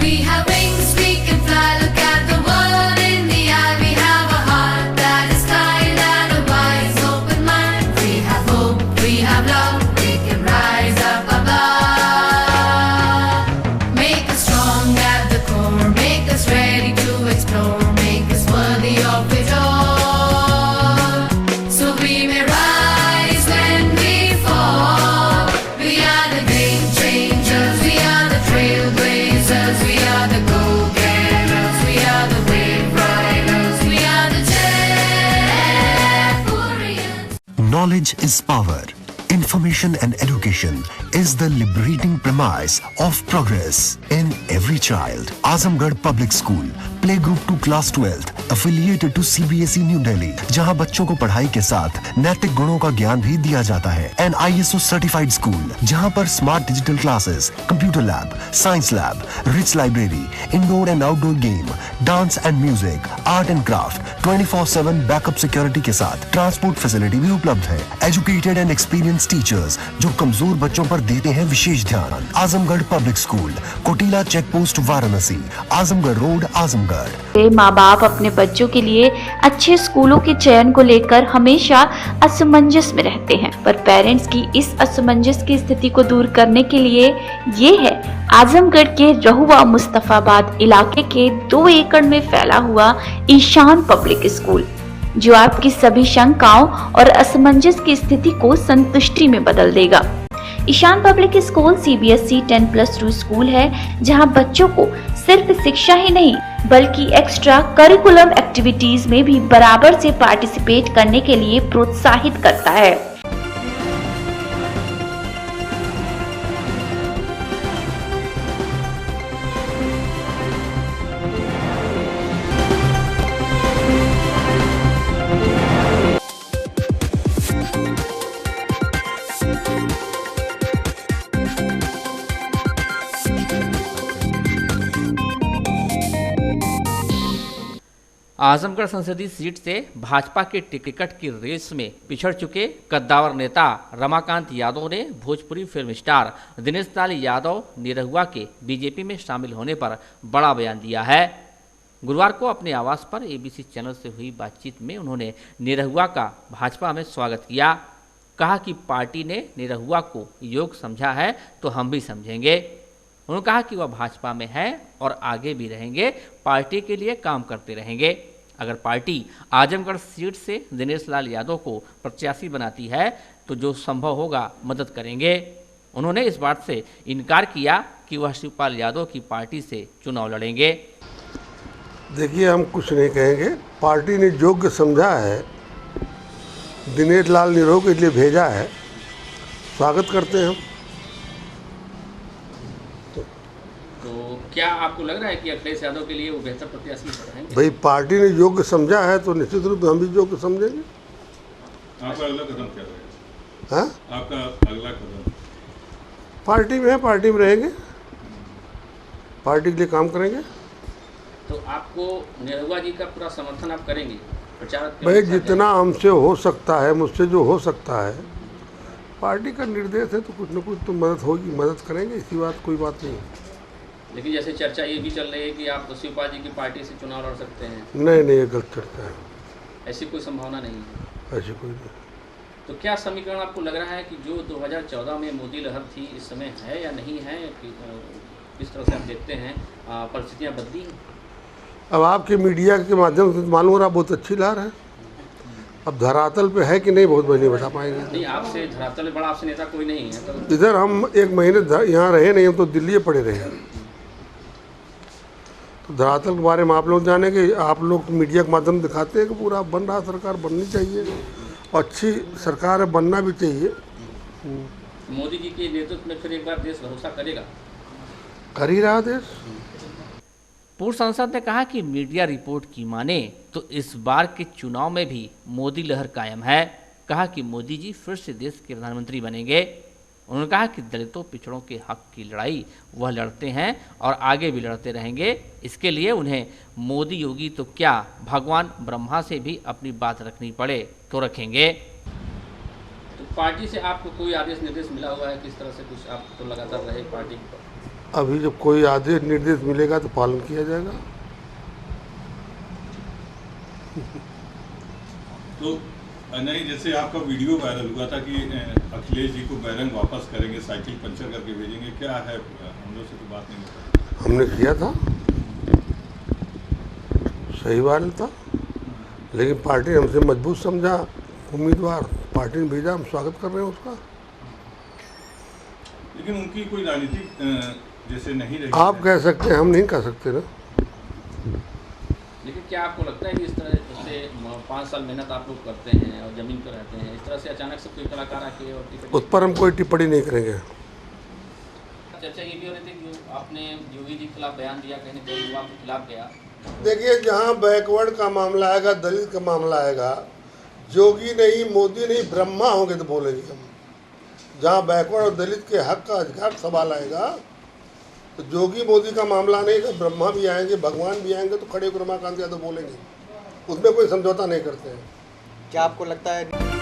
We have wings, we can fly. Look at the world in the eye. We have a heart that is kind and a wise, open mind. We have hope, we have love. We can rise up above. Make us strong at the core. Make us ready to explore. Make us worthy of it all. So we may rise when we fall. We are the game changers. We are the trailblazers. We are the go-getters. We are the wave riders. We are the Jaypurians. Knowledge is power. Information and education is the liberating premise of progress in every child. Azamgarh Public School, Play Group to Class 12th, affiliated to CBSE New Delhi, जहां बच्चों को पढ़ाई के साथ नैतिक गुणों का ज्ञान भी दिया जाता है. एंड ISO सर्टिफाइड स्कूल, जहां पर smart digital classes, computer lab, science lab, rich library, indoor and outdoor game, dance and music, art and craft, 24/7 backup security के साथ ट्रांसपोर्ट फैसिलिटी भी उपलब्ध है. एजुकेटेड एंड एक्सपीरियंस टीचर्स जो कमजोर बच्चों पर देते हैं विशेष ध्यान. Azamgarh public school, Kotila check post Varanasi, Azamgarh road, Azamgarh. माँ बाप अपने बच्चों के लिए अच्छे स्कूलों के चयन को लेकर हमेशा असमंजस में रहते हैं, पर पेरेंट्स की इस असमंजस की स्थिति को दूर करने के लिए ये है आजमगढ़ के रहुआ मुस्तफाबाद इलाके के 2 एकड़ में फैला हुआ ईशान पब्लिक स्कूल, जो आपकी सभी शंकाओं और असमंजस की स्थिति को संतुष्टि में बदल देगा. Ishan public school CBSE 10+2 school है, जहां बच्चों को सिर्फ शिक्षा ही नहीं बल्कि एक्स्ट्रा करिकुलम एक्टिविटीज में भी बराबर से पार्टिसिपेट करने के लिए प्रोत्साहित करता है. आजमगढ़ संसदीय सीट से भाजपा के टिकट की रेस में पिछड़ चुके कद्दावर नेता रमाकांत यादव ने भोजपुरी फिल्म स्टार दिनेश लाल यादव निरहुआ के बीजेपी में शामिल होने पर बड़ा बयान दिया है. गुरुवार को अपने आवास पर ABC चैनल से हुई बातचीत में उन्होंने निरहुआ का भाजपा में स्वागत किया. कहा कि पार्टी ने निरहुआ को योग्य समझा है तो हम भी समझेंगे. उन्होंने कहा कि वह भाजपा में है और आगे भी रहेंगे, पार्टी के लिए काम करते रहेंगे. अगर पार्टी आजमगढ़ सीट से दिनेश लाल यादव को प्रत्याशी बनाती है तो जो संभव होगा मदद करेंगे. उन्होंने इस बात से इनकार किया कि वह शिवपाल यादव की पार्टी से चुनाव लड़ेंगे. देखिए, हम कुछ नहीं कहेंगे. पार्टी ने योग्य समझा है, दिनेश लाल निरहुआ के लिए भेजा है, स्वागत करते हैं हम. क्या आपको लग रहा है कि अखिलेश यादव के लिए वो बेहतर प्रत्याशी रहेंगे? भाई, पार्टी ने योग्य समझा है तो निश्चित रूप से हम भी योग्य समझेंगे. आपका अगला कदम क्या रहेगा? हाँ, आपका अगला कदम? पार्टी में है, पार्टी में रहेंगे, पार्टी के लिए काम करेंगे. तो आपको निरहुआ जी का पूरा समर्थन आप करेंगे प्रचार? भाई, जितना हमसे हो सकता है, मुझसे जो हो सकता है, पार्टी का निर्देश है तो कुछ न कुछ तो मदद होगी, मदद करेंगे, इसी बात कोई बात नहीं. लेकिन जैसे चर्चा ये भी चल रही है कि आप शिवपाल जी की पार्टी से चुनाव लड़ सकते हैं. नहीं, ये गलत चर्चा है. ऐसी कोई संभावना नहीं है? ऐसी कोई नहीं. तो क्या समीकरण आपको लग रहा है कि जो 2014 में मोदी लहर थी इस समय है या नहीं है? किस तरह से आप देखते हैं, परिस्थितियाँ बदली हैं? अब आपके मीडिया के माध्यम से मालूम हो रहा बहुत अच्छी लहर है. अब धरातल पे है कि नहीं बहुत नहीं बता पाएंगे. नहीं, आपसे धरातल में बड़ा आपसे नेता कोई नहीं है तो इधर हम 1 महीने यहाँ रहे नहीं, हम तो दिल्ली पड़े रहे. तो धरातल के बारे में आप लोग जानेंगे. आप लोग मीडिया के माध्यम दिखाते हैं कि पूरा बन रहा, सरकार बननी चाहिए, अच्छी सरकार है, बनना भी चाहिए. मोदी जी के नेतृत्व में फिर एक बार देश भरोसा करेगा? कर ही रहा देश. पूर्व सांसद ने कहा कि मीडिया रिपोर्ट की माने तो इस बार के चुनाव में भी मोदी लहर कायम है. कहा कि मोदी जी फिर से देश के प्रधानमंत्री बनेंगे. उन्होंने कहा कि दलितों पिछड़ों के हक की लड़ाई वह लड़ते हैं और आगे भी लड़ते रहेंगे. इसके लिए उन्हें मोदी योगी तो क्या, भगवान ब्रह्मा से भी अपनी बात रखनी पड़े तो रखेंगे. तो पार्टी से आपको कोई आदेश निर्देश मिला हुआ है किस तरह से कुछ आप तो लगातार रहे पार्टी? अभी जब कोई आदेश निर्देश मिलेगा तो पालन किया जाएगा। तो नहीं, जैसे आपका वीडियो वायरल हुआ था कि अखिलेश जी को बैरंग वापस करेंगे, साइकिल पंचर करके भेजेंगे, क्या है? हम लोग से तो बात नहीं होता। हमने किया था, सही वायरल था, लेकिन पार्टी ने हमसे मजबूत समझा उम्मीदवार, पार्टी ने भेजा, हम स्वागत कर रहे हैं उसका। लेकिन उनकी कोई राजनीतिक जैसे नहीं रही। आप कह सकते हैं, हम नहीं कह सकते ना। लेकिन क्या आपको लगता है कि इस तरह से 5 साल मेहनत आप लोग करते हैं और जमीन पर रहते हैं, इस तरह से अचानक से कोई कलाकार आके और टिकट? उस पर हम कोई टिप्पणी नहीं करेंगे। चर्चा ये भी हो रही थी कि आपने योगी जी के खिलाफ बयान दिया, कहीं ना कहीं युवा के खिलाफ गया। देखिए, जहाँ बैकवर्ड का मामला आएगा, दलित का मामला आएगा, योगी नहीं, मोदी नहीं, ब्रह्मा होंगे तो बोलेंगे हम। जहाँ बैकवर्ड और दलित के हक का अधिकार सवाल आएगा तो योगी मोदी का मामला नहीं, तो ब्रह्मा भी आएंगे, भगवान भी आएंगे, तो खड़े होकर रमाकांत यादव बोलेंगे। उसमें कोई समझौता नहीं करते हैं। क्या आपको लगता है?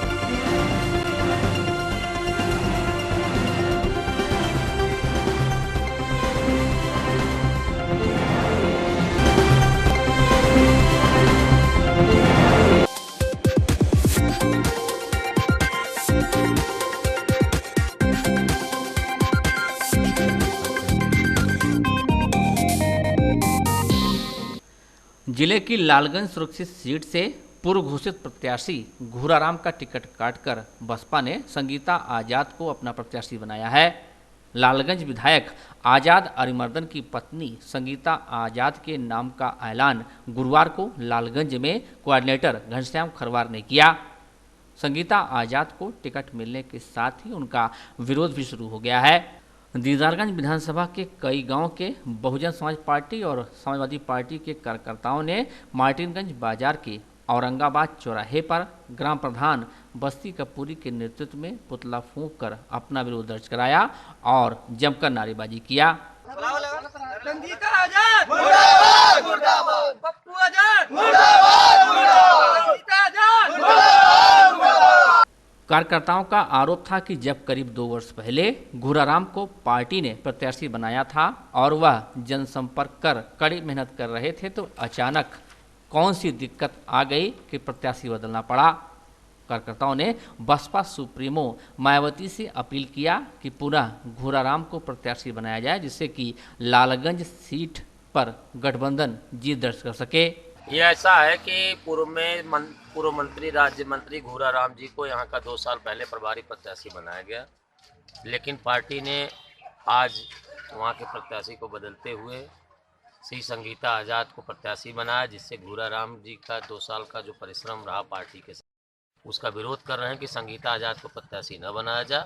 जिले की लालगंज सुरक्षित सीट से पूर्व घोषित प्रत्याशी घूराराम का टिकट काटकर बसपा ने संगीता आजाद को अपना प्रत्याशी बनाया है। लालगंज विधायक आजाद अरिमर्दन की पत्नी संगीता आजाद के नाम का ऐलान गुरुवार को लालगंज में कोऑर्डिनेटर घनश्याम खरवार ने किया। संगीता आजाद को टिकट मिलने के साथ ही उनका विरोध भी शुरू हो गया है। दीदारगंज विधानसभा के कई गांव के बहुजन समाज पार्टी और समाजवादी पार्टी के कार्यकर्ताओं ने मार्टिनगंज बाजार के औरंगाबाद चौराहे पर ग्राम प्रधान बस्ती कपूरी के नेतृत्व में पुतला फूंक कर अपना विरोध दर्ज कराया और जमकर नारेबाजी किया। कार्यकर्ताओं का आरोप था कि जब करीब 2 वर्ष पहले घूराराम को पार्टी ने प्रत्याशी बनाया था और वह जनसंपर्क कर कड़ी मेहनत कर रहे थे, तो अचानक कौन सी दिक्कत आ गई कि प्रत्याशी बदलना पड़ा। कार्यकर्ताओं ने बसपा सुप्रीमो मायावती से अपील किया कि पुनः घूराराम को प्रत्याशी बनाया जाए, जिससे कि लालगंज सीट पर गठबंधन जीत दर्ज कर सके। ये ऐसा है कि पूर्व मंत्री राज्य मंत्री घूराराम जी को यहाँ का 2 साल पहले प्रभारी प्रत्याशी बनाया गया, लेकिन पार्टी ने आज वहाँ के प्रत्याशी को बदलते हुए श्री संगीता आजाद को प्रत्याशी बनाया, जिससे घूराराम जी का 2 साल का जो परिश्रम रहा पार्टी के साथ उसका विरोध कर रहे हैं कि संगीता आजाद को प्रत्याशी न बनाया जाए।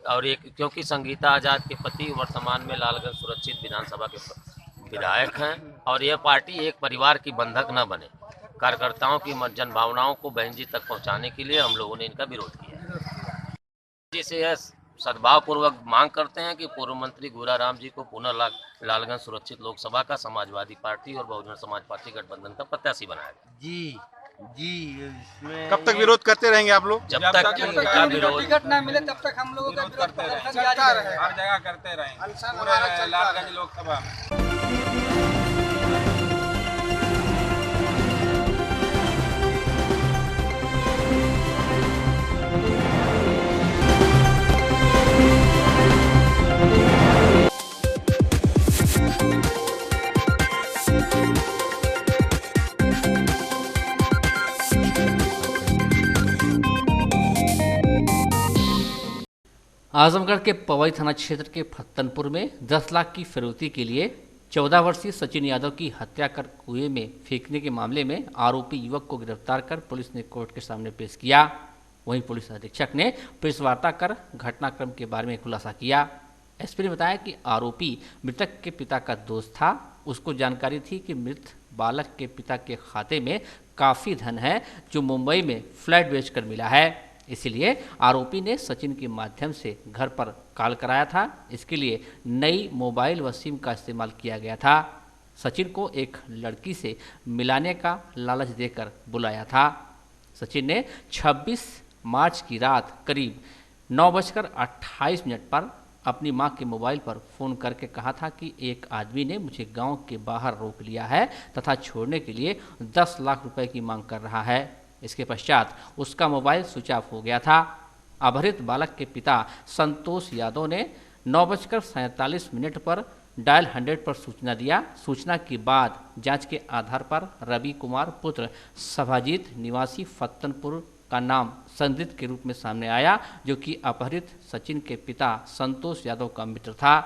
और एक क्योंकि संगीता आजाद के पति वर्तमान में लालगंज सुरक्षित विधानसभा के विधायक हैं और यह पार्टी एक परिवार की बंधक न बने, कार्यकर्ताओं की जन भावनाओं को बहन जी तक पहुंचाने के लिए हम लोगों ने इनका विरोध किया। जिसे यह सद्भाव पूर्वक मांग करते हैं कि पूर्व मंत्री घूराराम जी को पुनः लालगंज सुरक्षित लोकसभा का समाजवादी पार्टी और बहुजन समाज पार्टी गठबंधन का प्रत्याशी बनाया जाए। जी इसमें कब तक विरोध करते रहेंगे आप लोग? जब तक इनका विरोध टिकट ना मिले तब तक हम लोगों का विरोध प्रदर्शन जारी रहेगा। हर जगह करते रहेंगे, पूरे लालगंज लोकसभा में। आजमगढ़ के पवई थाना क्षेत्र के फत्तनपुर में 10 लाख की फिरौती के लिए 14 वर्षीय सचिन यादव की हत्या कर कुएं में फेंकने के मामले में आरोपी युवक को गिरफ्तार कर पुलिस ने कोर्ट के सामने पेश किया। वहीं पुलिस अधीक्षक ने प्रेस वार्ता कर घटनाक्रम के बारे में खुलासा किया। एसपी ने बताया कि आरोपी मृतक के पिता का दोस्त था। उसको जानकारी थी कि मृत बालक के पिता के खाते में काफ़ी धन है जो मुंबई में फ्लैट बेचकर मिला है, इसलिए आरोपी ने सचिन के माध्यम से घर पर कॉल कराया था। इसके लिए नई मोबाइल व सिम का इस्तेमाल किया गया था। सचिन को एक लड़की से मिलाने का लालच देकर बुलाया था। सचिन ने 26 मार्च की रात करीब 9:28 पर अपनी मां के मोबाइल पर फ़ोन करके कहा था कि एक आदमी ने मुझे गांव के बाहर रोक लिया है तथा छोड़ने के लिए 10 लाख रुपए की मांग कर रहा है। इसके पश्चात उसका मोबाइल स्विच ऑफ हो गया था। अपहृत बालक के पिता संतोष यादव ने 9:47 पर डायल 100 पर सूचना दिया। सूचना के बाद जांच के आधार पर रवि कुमार पुत्र सभाजीत निवासी फत्तनपुर का नाम संदिग्ध के रूप में सामने आया, जो कि अपहृत सचिन के पिता संतोष यादव का मित्र था।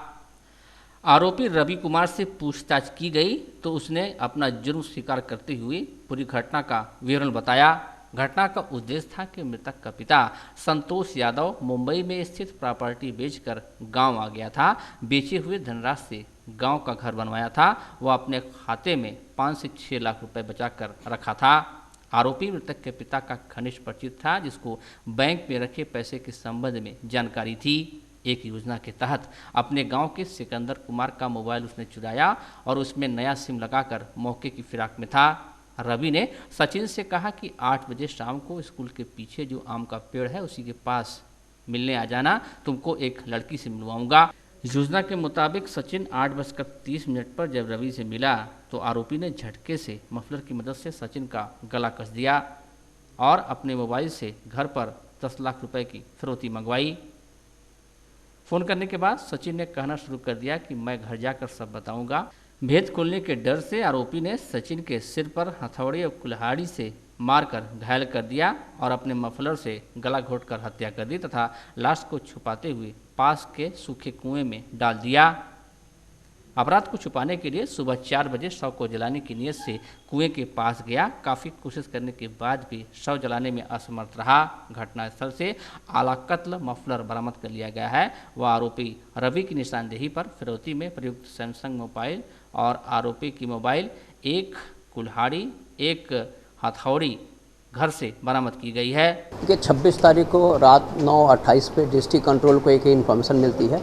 आरोपी रवि कुमार से पूछताछ की गई तो उसने अपना जुर्म स्वीकार करते हुए पूरी घटना का विवरण बताया। घटना का उद्देश्य था कि मृतक का पिता संतोष यादव मुंबई में स्थित प्रॉपर्टी बेचकर गांव आ गया था। बेचे हुए धनराशि से गांव का घर बनवाया था। वह अपने खाते में 5 से 6 लाख रुपए बचाकर रखा था। आरोपी मृतक के पिता का घनिष्ठ परिचित था, जिसको बैंक में रखे पैसे के संबंध में जानकारी थी। एक योजना के तहत अपने गांव के सिकंदर कुमार का मोबाइल उसने चुराया और उसमें नया सिम लगाकर मौके की फिराक में था। रवि ने सचिन से कहा कि 8 बजे शाम को स्कूल के पीछे जो आम का पेड़ है उसी के पास मिलने आ जाना, तुमको एक लड़की से मिलवाऊंगा। योजना के मुताबिक सचिन 8:30 पर जब रवि से मिला तो आरोपी ने झटके से मफलर की मदद से सचिन का गला कस दिया और अपने मोबाइल से घर पर 10 लाख रुपए की फिरौती मंगवाई। फ़ोन करने के बाद सचिन ने कहना शुरू कर दिया कि मैं घर जाकर सब बताऊंगा। भेद खोलने के डर से आरोपी ने सचिन के सिर पर हथौड़े और कुल्हाड़ी से मारकर घायल कर दिया और अपने मफलर से गला घोंटकर हत्या कर दी तथा लाश को छुपाते हुए पास के सूखे कुएं में डाल दिया। अपराध को छुपाने के लिए सुबह 4 बजे शव को जलाने की नीयत से कुएं के पास गया। काफ़ी कोशिश करने के बाद भी शव जलाने में असमर्थ रहा। घटनास्थल से आला कत्ल मफलर बरामद कर लिया गया है। वह आरोपी रवि की निशानदेही पर फिरौती में प्रयुक्त सैमसंग मोबाइल और आरोपी की मोबाइल, एक कुल्हाड़ी, एक हथौड़ी घर से बरामद की गई है। 26 तारीख को रात 9:28 पे डिस्ट्रिक्ट कंट्रोल को एक इन्फॉर्मेशन मिलती है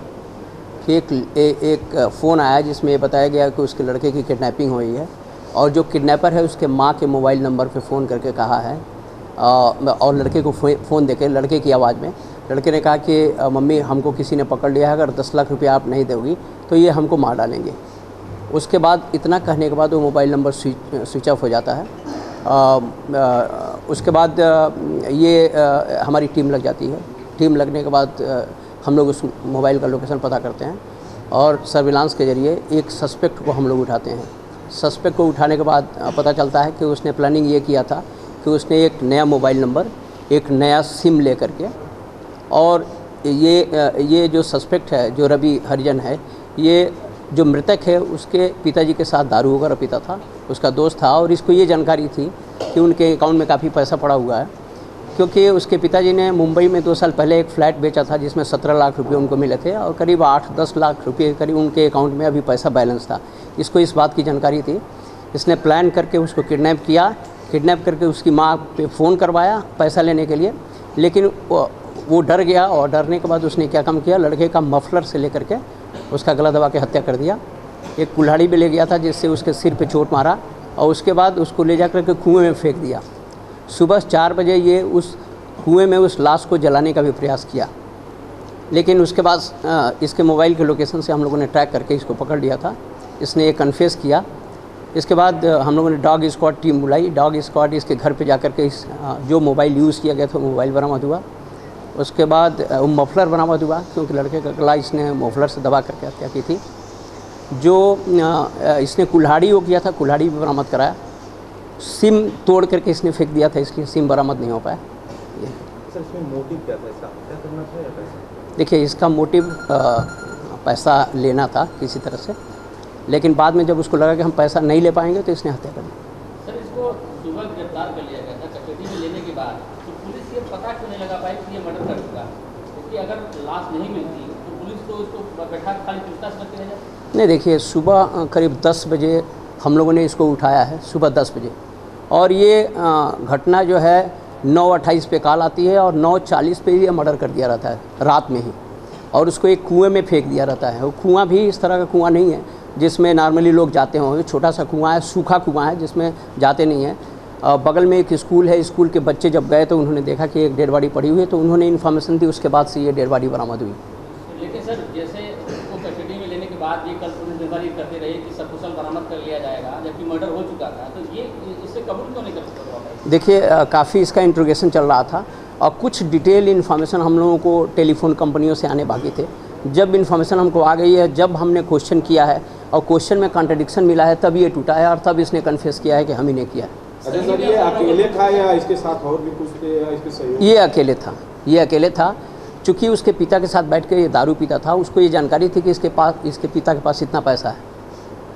कि एक फ़ोन आया जिसमें ये बताया गया कि उसके लड़के की किडनैपिंग हुई है और जो किडनैपर है उसके माँ के मोबाइल नंबर पे फ़ोन करके कहा है और लड़के को फ़ोन देके लड़के की आवाज़ में लड़के ने कहा कि मम्मी हमको किसी ने पकड़ लिया है, अगर 10 लाख रुपया आप नहीं दोगी तो ये हमको मार डालेंगे। उसके बाद इतना कहने के बाद वो मोबाइल नंबर स्विच ऑफ हो जाता है। उसके बाद ये हमारी टीम लग जाती है। टीम लगने के बाद हम लोग उस मोबाइल का लोकेशन पता करते हैं और सर्विलांस के ज़रिए एक सस्पेक्ट को हम लोग उठाते हैं। सस्पेक्ट को उठाने के बाद पता चलता है कि उसने प्लानिंग ये किया था कि उसने एक नया मोबाइल नंबर, एक नया सिम ले करके और ये जो सस्पेक्ट है, जो रवि हरिजन है, ये जो मृतक है उसके पिताजी के साथ दारू वगैरह पीता था, उसका दोस्त था और इसको ये जानकारी थी कि उनके अकाउंट में काफ़ी पैसा पड़ा हुआ है, क्योंकि उसके पिताजी ने मुंबई में 2 साल पहले एक फ्लैट बेचा था जिसमें 17 लाख रुपए उनको मिले थे और करीब 8-10 लाख रुपए करीब उनके अकाउंट में अभी पैसा बैलेंस था। इसको इस बात की जानकारी थी। इसने प्लान करके उसको किडनैप किया। किडनैप करके उसकी माँ पे फ़ोन करवाया पैसा लेने के लिए, लेकिन वो डर गया और डरने के बाद उसने क्या काम किया, लड़के का मफलर से लेकर के उसका गला दबा के हत्या कर दिया। एक कुल्हाड़ी भी ले गया था जिससे उसके सिर पे चोट मारा और उसके बाद उसको ले जा करके कुएं में फेंक दिया। सुबह 4 बजे ये उस कुएं में उस लाश को जलाने का भी प्रयास किया, लेकिन उसके बाद इसके मोबाइल के लोकेशन से हम लोगों ने ट्रैक करके इसको पकड़ लिया था। इसने ये कन्फेस किया। इसके बाद हम लोगों ने डॉग स्क्वाड टीम बुलाई। डॉग स्क्वाड इसके घर पे जा कर के जो मोबाइल यूज़ किया गया था मोबाइल बरामद हुआ। उसके बाद मफलर बरामद हुआ, क्योंकि लड़के का गला इसने मफलर से दबा करके हत्या की थी। जो इसने कुल्हाड़ी वो किया था, कुल्हाड़ी भी बरामद कराया। सिम तोड़ करके इसने फेंक दिया था, इसलिए सिम बरामद नहीं हो पाया। सर, इसमें मोटिव क्या था? इसका हत्या करना था या पैसा? देखिए, इसका मोटिव पैसा लेना था किसी तरह से, लेकिन बाद में जब उसको लगा कि हम पैसा नहीं ले पाएंगे तो इसने हत्या कर दी। सर, इसको सुबह गिरफ्तार कर लिया गया था। कस्टडी में लेने के बाद तो पुलिस ये पता क्यों नहीं लगा पाई कि ये मर्डर कर चुका? क्योंकि अगर लाश नहीं मिलती तो पुलिस तो इसको बैठा खाली पूछताछ करती रह जाती। नहीं, देखिए, सुबह करीब 10 बजे हम लोगों ने इसको उठाया है, सुबह 10 बजे, और ये घटना जो है 9:28 पे कॉल आती है और 9:40 पे ये मर्डर कर दिया रहता है रात में ही, और उसको एक कुएं में फेंक दिया रहता है। वो कुआं भी इस तरह का कुआं नहीं है जिसमें नॉर्मली लोग जाते हों। छोटा सा कुआं है, सूखा कुआं है जिसमें जाते नहीं हैं। बगल में एक स्कूल है, स्कूल के बच्चे जब गए तो उन्होंने देखा कि एक डेड बॉडी पड़ी हुई है, तो उन्होंने इन्फॉर्मेशन दी, उसके बाद से ये डेड बॉडी बरामद हुई। लेकिन सर जैसे उसको कस्टडी में लेने के बाद ये कल पुलिस निर्धारित करते रहे कि सकुशल बरामद कर लिया जाएगा, जबकि मर्डर हो चुका था, तो ये इससे कबूल क्यों नहीं कर सकते? देखिए काफ़ी इसका इंट्रोगेशन चल रहा था और कुछ डिटेल इन्फॉर्मेशन हम लोगों को टेलीफोन कंपनियों से आने बाकी थे। जब इन्फॉर्मेशन हमको आ गई है, जब हमने क्वेश्चन किया है और क्वेश्चन में कॉन्ट्रडिक्शन मिला है, तब ये टूटा है और तब इसने कन्फेस किया है कि हम ही ने किया है। अच्छा सर, ये अकेले था या इसके साथ और भी कुछ थे या इसके सहयोगी? ये अकेले था। चूँकि उसके पिता के साथ बैठ के ये दारू पीता था, उसको ये जानकारी थी कि इसके पिता के पास इतना पैसा है।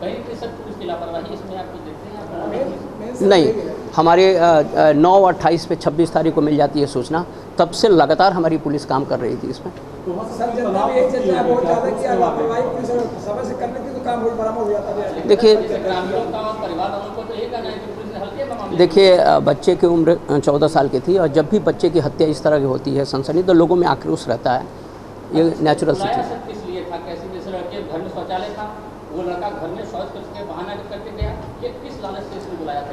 कहीं सर पुलिस की लापरवाही इसमें आपको देखते हैं? नहीं, हमारे 9 और 28 पे 26 तारीख को मिल जाती है सूचना, तब से लगातार हमारी पुलिस काम कर रही थी इसमें। देखिए बच्चे की उम्र 14 साल की थी और जब भी बच्चे की हत्या इस तरह की होती है सनसनी, तो लोगों में आक्रोश रहता है, ये नेचुरल सिचुएशन। किस लिए था? कैसे जैसे लड़के घर में शौचालय था, वो लड़का घर में शौच करके बहाना करके गया, ये किस लालच से इसने बुलाया था?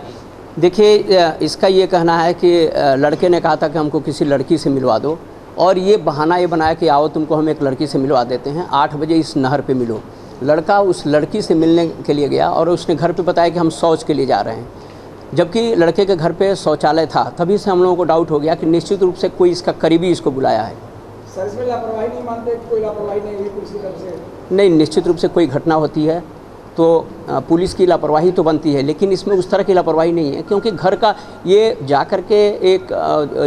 देखिए इसका ये कहना है कि लड़के ने कहा था कि हमको किसी लड़की से मिलवा दो, और ये बहाना ये बनाया कि आओ तुमको हम एक लड़की से मिलवा देते हैं, 8 बजे इस नहर पे मिलो। लड़का उस लड़की से मिलने के लिए गया और उसने घर पे बताया कि हम शौच के लिए जा रहे हैं, जबकि लड़के के घर पे शौचालय था। तभी से हम लोगों को डाउट हो गया कि निश्चित रूप से कोई इसका करीबी इसको बुलाया है। सर इसमें लापरवाही नहीं मानते? कोई लापरवाही नहीं हुई पुलिस की तरफ से? नहीं, निश्चित रूप से कोई घटना होती है तो पुलिस की लापरवाही तो बनती है, लेकिन इसमें उस तरह की लापरवाही नहीं है, क्योंकि घर का ये जा कर के एक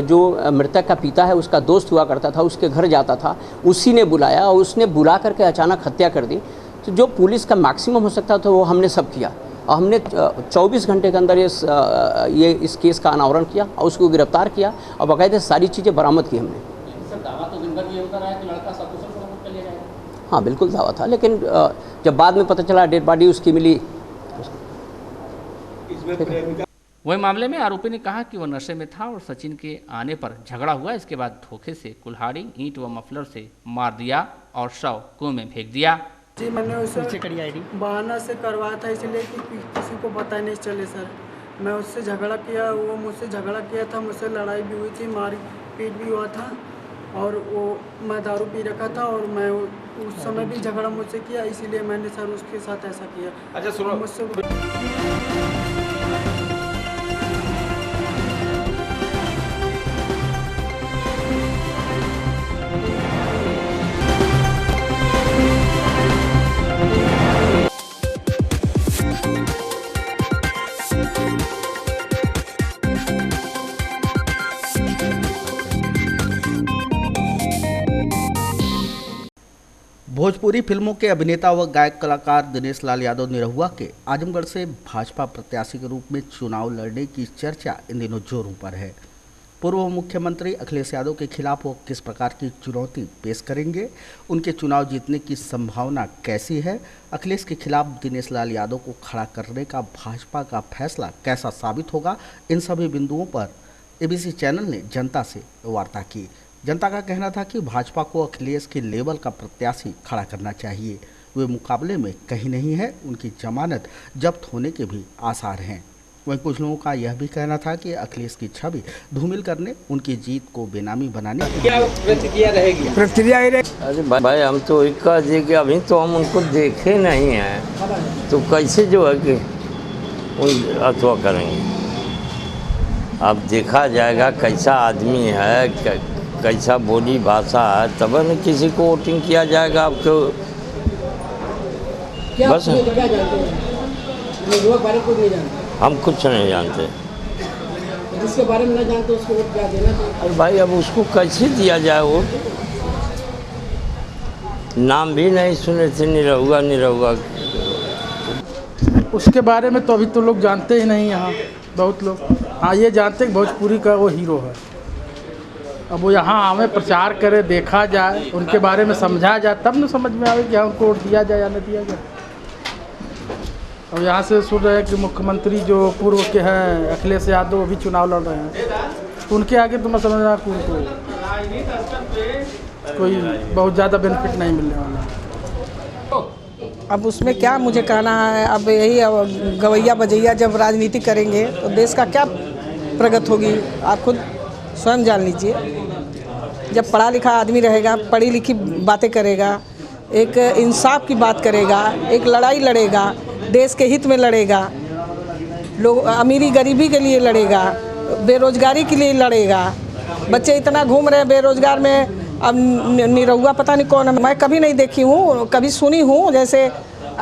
जो मृतक का पिता है उसका दोस्त हुआ करता था, उसके घर जाता था, उसी ने बुलाया और उसने बुला करके अचानक हत्या कर दी। तो जो पुलिस का मैक्सिमम हो सकता था वो हमने सब किया और हमने 24 घंटे के अंदर इस केस का अनावरण किया और उसको गिरफ्तार किया और बाकायदे सारी चीज़ें बरामद की हमने। सर दावा तो दिन भर ये होता रहा है कि लड़का सकुशल बरामद कर लिया जाएगा। हाँ बिल्कुल दावा था, लेकिन जब बाद में पता चला डेड बॉडी उसकी मिली। वही मामले में आरोपी ने कहा कि वह नशे में था और सचिन के आने पर झगड़ा हुआ। इसके बाद धोखे से कुल्हाड़ी, ईंट व मफलर से मार दिया और शव कुएं में फेंक दिया। जी मैंने उसे बहाना से करवाया था, इसलिए कि किसी को पता नहीं चले सर। मैं उससे झगड़ा किया, वो मुझसे झगड़ा किया था, मुझसे लड़ाई भी हुई थी, मार पीट भी हुआ था और वो मैं दारू पी रखा था और मैं उस समय भी झगड़ा मुझसे किया, इसीलिए मैंने सर उसके साथ ऐसा किया। अच्छा सुनो, मुझसे भोजपुरी फिल्मों के अभिनेता व गायक कलाकार दिनेश लाल यादव निरहुआ के आजमगढ़ से भाजपा प्रत्याशी के रूप में चुनाव लड़ने की चर्चा इन दिनों जोरों पर है। पूर्व मुख्यमंत्री अखिलेश यादव के खिलाफ वो किस प्रकार की चुनौती पेश करेंगे, उनके चुनाव जीतने की संभावना कैसी है, अखिलेश के खिलाफ दिनेश लाल यादव को खड़ा करने का भाजपा का फैसला कैसा साबित होगा, इन सभी बिंदुओं पर एबीसी चैनल ने जनता से वार्ता की। जनता का कहना था कि भाजपा को अखिलेश के लेवल का प्रत्याशी खड़ा करना चाहिए, वे मुकाबले में कहीं नहीं है, उनकी जमानत जब्त होने के भी आसार हैं। वहीं कुछ लोगों का यह भी कहना था कि अखिलेश की छवि धूमिल करने, उनकी जीत को बेनामी बनाने क्या प्रतिक्रिया रहेगी? प्रतिक्रिया अरे भाई हम तो एक कह दिए कि अभी तो हम उनको देखे नहीं हैं, तो कैसे जो है कि उन अथवा करेंगे। अब देखा जाएगा कैसा आदमी है, कैसा बोली भाषा है, तब न किसी को वोटिंग किया जाएगा। आपको बस क्या जानते हैं? बारे को नहीं जानते, हम कुछ नहीं जानते। जिसके बारे में नहीं जानते उसको वोट क्या देना चाहिए? अरे भाई अब उसको कैसे दिया जाए वोट? नाम भी नहीं सुने थे निरहुआ। उसके बारे में तो अभी तो लोग जानते ही नहीं, यहाँ बहुत लोग हाँ ये जानते कि भोजपुरी का वो हीरो है। अब वो यहाँ आवे, प्रचार करे, देखा जाए, उनके बारे में समझा जाए, तब न समझ में आवे कि हाँ उनको वोट दिया जाए या न दिया जाए। अब यहाँ से सुन रहे हैं कि मुख्यमंत्री जो पूर्व के हैं अखिलेश यादव, वो भी चुनाव लड़ रहे हैं, उनके आगे तो मैं समझ रहा हूँ उनको कोई बहुत ज़्यादा बेनिफिट नहीं मिलने वाला। अब उसमें क्या मुझे कहना है, अब यही गवैया बजैया जब राजनीति करेंगे तो देश का क्या प्रगति होगी, आप खुद स्वयं जान लीजिए। जब पढ़ा लिखा आदमी रहेगा, पढ़ी लिखी बातें करेगा, एक इंसाफ की बात करेगा, एक लड़ाई लड़ेगा, देश के हित में लड़ेगा, लोग अमीरी गरीबी के लिए लड़ेगा, बेरोजगारी के लिए लड़ेगा। बच्चे इतना घूम रहे हैं बेरोजगार में, अब निरहुआ पता नहीं कौन है, मैं कभी नहीं देखी हूँ, कभी सुनी हूँ। जैसे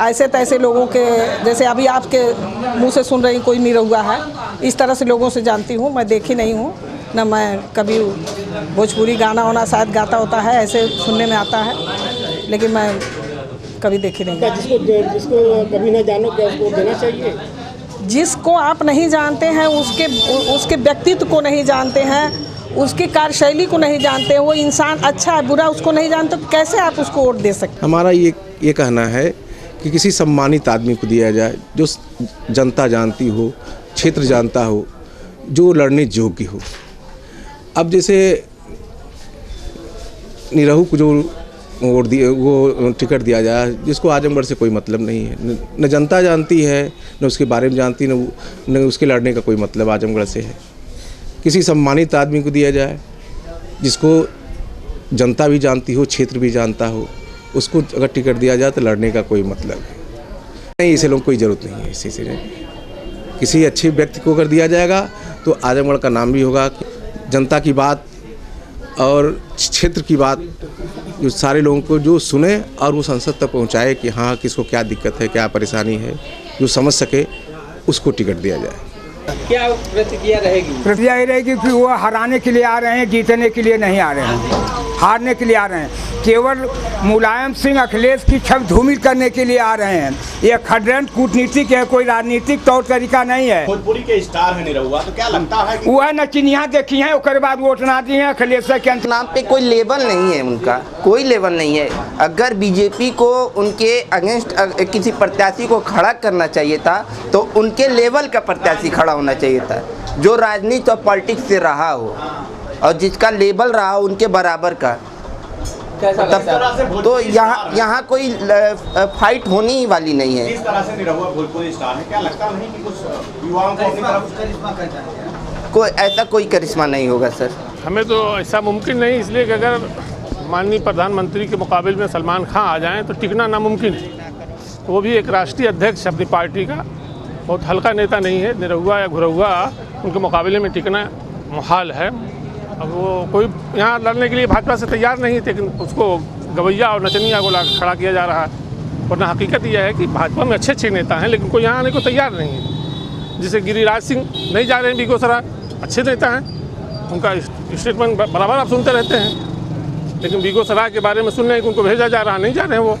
ऐसे तैसे लोगों के, जैसे अभी आपके मुंह से सुन रही कोई निरहुआ है, इस तरह से लोगों से जानती हूँ। मैं देखी नहीं हूँ, ना मैं कभी भोजपुरी गाना वाना शायद गाता होता है, ऐसे सुनने में आता है, लेकिन मैं कभी देखी नहीं। जिसको कभी ना जानो क्या उसको देना चाहिए? जिसको आप नहीं जानते हैं, उसके व्यक्तित्व को नहीं जानते हैं, उसकी कार्यशैली को नहीं जानते हैं, वो इंसान अच्छा है बुरा उसको नहीं जानते, तो कैसे आप उसको वोट दे सकते? हमारा ये कहना है कि किसी सम्मानित आदमी को दिया जाए जो जनता जानती हो, क्षेत्र जानता हो, जो लड़ने योग्य हो। अब जैसे निरहू को जो वोट दिए, वो टिकट दिया जाए जिसको आजमगढ़ से कोई मतलब नहीं है, न जनता जानती है, न उसके बारे में जानती, न उसके लड़ने का कोई मतलब आजमगढ़ से है। किसी सम्मानित आदमी को दिया जाए जिसको जनता भी जानती हो, क्षेत्र भी जानता हो, उसको अगर टिकट दिया जाए तो लड़ने का कोई मतलब नहीं। इसे लोगों को कोई ज़रूरत नहीं है। इसी से किसी अच्छे व्यक्ति को अगर दिया जाएगा तो आजमगढ़ का नाम भी होगा। जनता की बात और क्षेत्र की बात जो सारे लोगों को जो सुने और वो संसद तक पहुंचाए कि हाँ किसको क्या दिक्कत है, क्या परेशानी है, जो समझ सके उसको टिकट दिया जाए। क्या प्रतिक्रिया रहेगी? प्रतिक्रिया ये रहेगी कि वो हराने के लिए आ रहे हैं, जीतने के लिए नहीं आ रहे हैं, हारने के लिए आ रहे हैं। केवल मुलायम सिंह अखिलेश की छवि धूमिल करने के लिए आ रहे हैं। ये खडरंत कूटनीतिक है, कोई राजनीतिक तौर तरीका नहीं है। भोजपुरी के स्टार है निरहुआ, तो क्या लगता है कि वो है न चिन्हिया देखी है, उसके बाद वोट ना दी है अखिलेश के नाम पे। कोई लेवल नहीं है उनका, कोई लेवल नहीं है। अगर बीजेपी को उनके अगेंस्ट किसी प्रत्याशी को खड़ा करना चाहिए था तो उनके लेवल का प्रत्याशी खड़ा होना चाहिए था, जो राजनीति और पॉलिटिक्स से रहा हो और जिसका लेवल रहा हो उनके बराबर का। तब तो यहाँ कोई फाइट होने ही वाली नहीं है। इस तरह से निरहुआ भोजपुरी स्टार है, क्या लगता नहीं कि कुछ युवाओं को अपनी तरफ कोई ऐसा कोई करिश्मा नहीं होगा सर? हमें तो ऐसा मुमकिन नहीं, इसलिए कि अगर माननीय प्रधानमंत्री के मुकाबले में सलमान खान आ जाएं तो टिकना नामुमकिन है। तो वो भी एक राष्ट्रीय अध्यक्ष अपनी पार्टी का, बहुत हल्का नेता नहीं है। निरहुआ या घुरहुआ उनके मुकाबले में टिकना मुहाल है। अब वो कोई यहाँ लड़ने के लिए भाजपा से तैयार नहीं, लेकिन उसको गवैया और नचनिया को खड़ा किया जा रहा है। वरना हकीकत यह है कि भाजपा में अच्छे अच्छे नेता हैं, लेकिन कोई यहाँ आने को तैयार नहीं है। जैसे गिरिराज सिंह नहीं जा रहे हैं बेगूसराय, अच्छे नेता हैं, उनका स्टेटमेंट बराबर आप सुनते रहते हैं, लेकिन बेगूसराय के बारे में सुन रहे हैं कि उनको भेजा जा रहा, नहीं जा रहे हैं वो।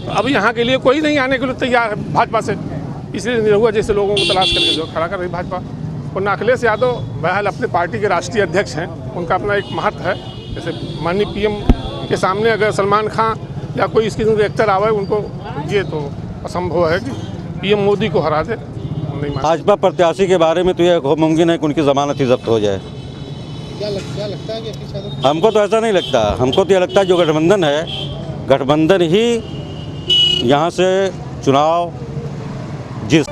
तो अब यहाँ के लिए कोई नहीं आने के लिए तैयार है भाजपा से, इसलिए निरहुआ जैसे लोगों को तलाश करके जो खड़ा कर रही भाजपा। और अखिलेश यादव बहरहाल अपने पार्टी के राष्ट्रीय अध्यक्ष हैं, उनका अपना एक महत्व है। जैसे माननीय पीएम के सामने अगर सलमान खान या कोई इस किस्म के एक्टर आवे उनको, ये तो असंभव है कि पीएम मोदी को हरा दे। भाजपा प्रत्याशी के बारे में तो यह मुमकिन है कि उनकी जमानत ही जब्त हो जाए। क्या लगता है कि हमको तो ऐसा नहीं लगता। हमको तो यह लगता है जो गठबंधन है, गठबंधन ही यहाँ से चुनाव जिस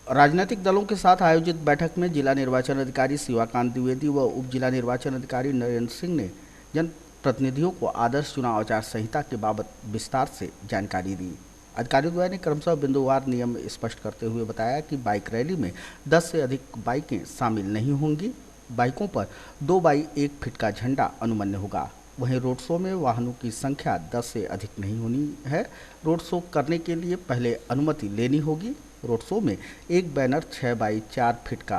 राजनीतिक दलों के साथ आयोजित बैठक में जिला निर्वाचन अधिकारी शिवाकांत द्विवेदी व उप जिला निर्वाचन अधिकारी नरेंद्र सिंह ने जनप्रतिनिधियों को आदर्श चुनाव आचार संहिता के बाबत विस्तार से जानकारी दी। अधिकारियों द्वारा ने क्रमशः बिंदुवार नियम स्पष्ट करते हुए बताया कि बाइक रैली में 10 से अधिक बाइकें शामिल नहीं होंगी। बाइकों पर 2 बाई 1 फीट का झंडा अनुमन्य होगा। वहीं रोड शो में वाहनों की संख्या 10 से अधिक नहीं होनी है। रोड शो करने के लिए पहले अनुमति लेनी होगी। रोड शो में एक बैनर 6 बाई 4 फीट का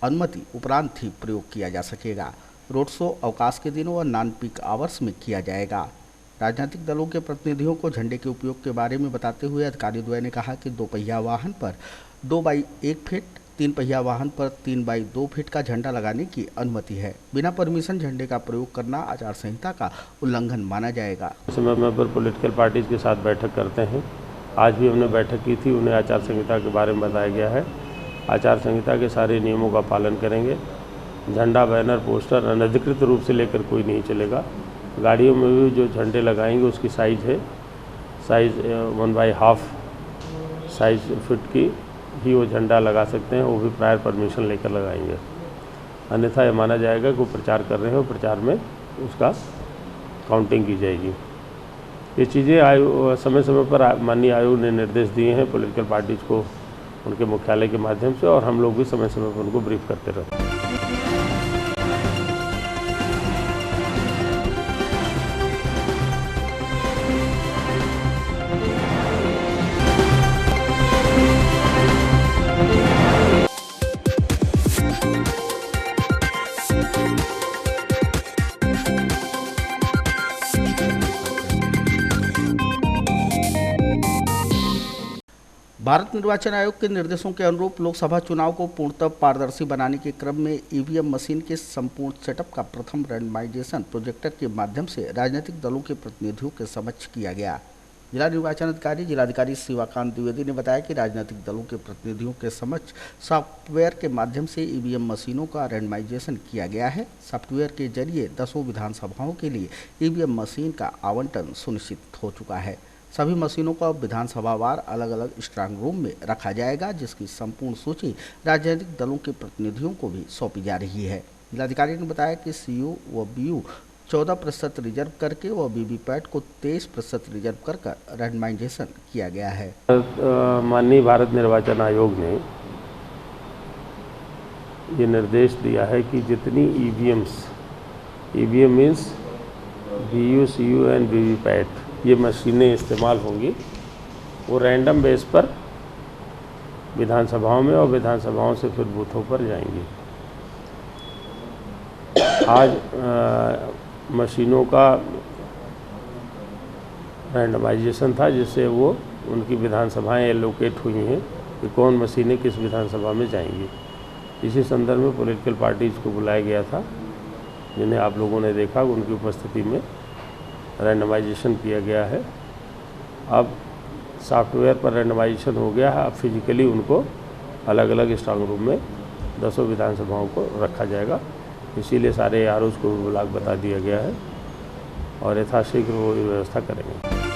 अनुमति उपरांत ही प्रयोग किया जा सकेगा। रोड शो अवकाश के दिनों और नॉन पीक आवर्स में किया जाएगा। राजनीतिक दलों के प्रतिनिधियों को झंडे के उपयोग के बारे में बताते हुए अधिकारियों द्वय ने कहा कि 2 पहिया वाहन पर 2 बाई 1 फीट, 3 पहिया वाहन पर 3 बाई 2 फीट का झंडा लगाने की अनुमति है। बिना परमिशन झंडे का प्रयोग करना आचार संहिता का उल्लंघन माना जाएगा। समय पर पॉलिटिकल पार्टीज के साथ बैठक करते हैं। आज भी हमने बैठक की थी, उन्हें आचार संहिता के बारे में बताया गया है आचार संहिता के सारे नियमों का पालन करेंगे। झंडा, बैनर, पोस्टर अनधिकृत रूप से लेकर कोई नहीं चलेगा। गाड़ियों में भी जो झंडे लगाएंगे उसकी साइज़ है, साइज़ 1/2 साइज फिट की ही वो झंडा लगा सकते हैं, वो भी प्रायर परमिशन लेकर लगाएंगे। अन्यथा ये माना जाएगा कि वो प्रचार कर रहे हैं और प्रचार में उसका काउंटिंग की जाएगी। ये चीज़ें समय समय पर माननीय आयोग ने निर्देश दिए हैं पॉलिटिकल पार्टीज़ को उनके मुख्यालय के माध्यम से, और हम लोग भी समय समय पर उनको ब्रीफ करते रहते हैं। भारत निर्वाचन आयोग के निर्देशों के अनुरूप लोकसभा चुनाव को पूर्णतः पारदर्शी बनाने के क्रम में ईवीएम मशीन के संपूर्ण सेटअप का प्रथम रैंडमाइजेशन प्रोजेक्टर के माध्यम से राजनीतिक दलों के प्रतिनिधियों के समक्ष किया गया। जिला निर्वाचन अधिकारी जिलाधिकारी शिवाकांत द्विवेदी ने बताया कि राजनीतिक दलों के प्रतिनिधियों के समक्ष सॉफ्टवेयर के माध्यम से ईवीएम मशीनों का रैंडमाइजेशन किया गया है। सॉफ्टवेयर के जरिए 10 विधानसभाओं के लिए ईवीएम मशीन का आवंटन सुनिश्चित हो चुका है। सभी मशीनों को विधानसभावार अलग अलग स्ट्रांग रूम में रखा जाएगा, जिसकी संपूर्ण सूची राजनीतिक दलों के प्रतिनिधियों को भी सौंपी जा रही है। जिलाधिकारी ने बताया कि सीयू व बीयू 14% रिजर्व करके व वीवीपैट को 23% रिजर्व कर रैंडमाइजेशन किया गया है। माननीय भारत निर्वाचन आयोग ने ये निर्देश दिया है कि जितनी EVM means BU, CU and VVPAT ये मशीनें इस्तेमाल होंगी, वो रैंडम बेस पर विधानसभाओं में और विधानसभाओं से फिर बूथों पर जाएंगी। आज मशीनों का रैंडमाइजेशन था, जिससे वो उनकी विधानसभाएं एलोकेट हुई हैं कि कौन मशीनें किस विधानसभा में जाएंगी। इसी संदर्भ में पॉलिटिकल पार्टीज़ को बुलाया गया था, जिन्हें आप लोगों ने देखा, उनकी उपस्थिति में रैंडमाइजेशन किया गया है। अब सॉफ्टवेयर पर रैंडमाइजेशन हो गया है, अब फिजिकली उनको अलग अलग स्ट्रांग रूम में 10 विधानसभाओं को रखा जाएगा। इसीलिए सारे आरओज़ को ब्लॉक बता दिया गया है और यथाशीघ्र वो व्यवस्था करेंगे।